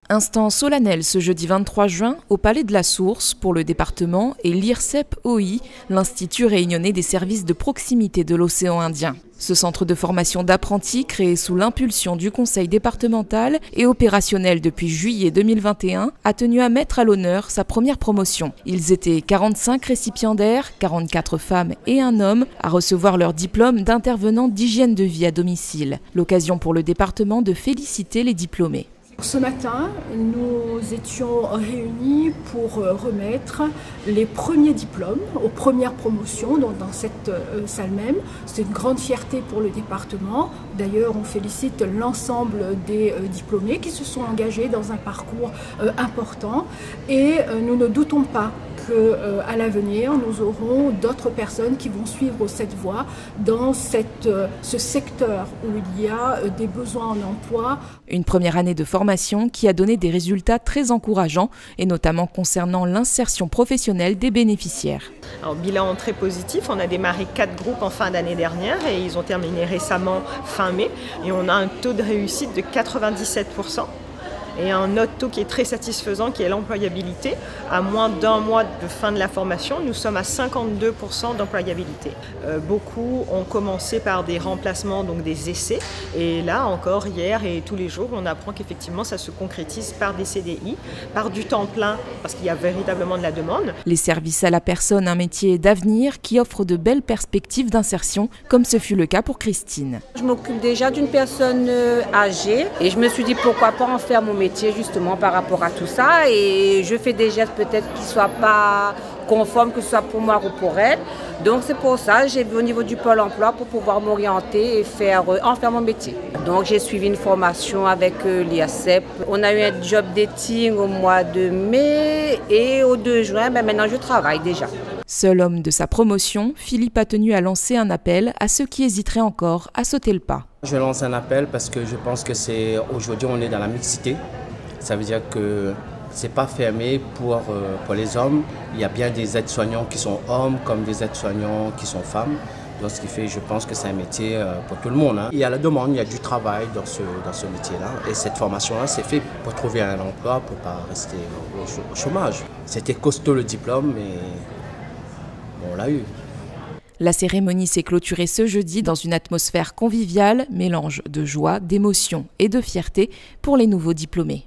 Instant solennel ce jeudi 23 juin au Palais de la Source pour le département et l'IRCEP-OI, l'Institut réunionnais des services de proximité de l'océan Indien. Ce centre de formation d'apprentis, créé sous l'impulsion du conseil départemental et opérationnel depuis juillet 2021, a tenu à mettre à l'honneur sa première promotion. Ils étaient 45 récipiendaires, 44 femmes et un homme, à recevoir leur diplôme d'intervenant d'hygiène de vie à domicile. L'occasion pour le département de féliciter les diplômés. Ce matin, nous étions réunis pour remettre les premiers diplômes aux premières promotions dans cette salle même. C'est une grande fierté pour le département. D'ailleurs, on félicite l'ensemble des diplômés qui se sont engagés dans un parcours important et nous ne doutons pas qu'à l'avenir, nous aurons d'autres personnes qui vont suivre cette voie dans ce secteur où il y a des besoins en emploi. Une première année de formation qui a donné des résultats très encourageants et notamment concernant l'insertion professionnelle des bénéficiaires. Alors, bilan très positif, on a démarré 4 groupes en fin d'année dernière et ils ont terminé récemment fin mai et on a un taux de réussite de 97%. Et un autre taux qui est très satisfaisant, qui est l'employabilité. À moins d'un mois de fin de la formation, nous sommes à 52% d'employabilité. Beaucoup ont commencé par des remplacements, donc des essais. Et là, encore hier et tous les jours, on apprend qu'effectivement, ça se concrétise par des CDI, par du temps plein, parce qu'il y a véritablement de la demande. Les services à la personne, un métier d'avenir qui offre de belles perspectives d'insertion, comme ce fut le cas pour Christine. Je m'occupe déjà d'une personne âgée et je me suis dit pourquoi pas en faire mon métier justement par rapport à tout ça, et je fais des gestes peut-être qui ne soient pas conformes, que ce soit pour moi ou pour elle. Donc c'est pour ça que j'ai vu au niveau du Pôle emploi pour pouvoir m'orienter et en faire mon métier. Donc j'ai suivi une formation avec l'IRCEP. On a eu un job dating au mois de mai et au 2 juin, maintenant je travaille déjà. Seul homme de sa promotion, Philippe a tenu à lancer un appel à ceux qui hésiteraient encore à sauter le pas. Je lance un appel parce que je pense que aujourd'hui on est dans la mixité. Ça veut dire que c'est pas fermé pour les hommes. Il y a bien des aides-soignants qui sont hommes comme des aides-soignants qui sont femmes. Donc ce qui fait, je pense que c'est un métier pour tout le monde. Il y a la demande, il y a du travail dans ce métier-là. Et cette formation-là, c'est fait pour trouver un emploi, pour ne pas rester au chômage. C'était costaud le diplôme, mais bon, on l'a eu. La cérémonie s'est clôturée ce jeudi dans une atmosphère conviviale, mélange de joie, d'émotion et de fierté pour les nouveaux diplômés.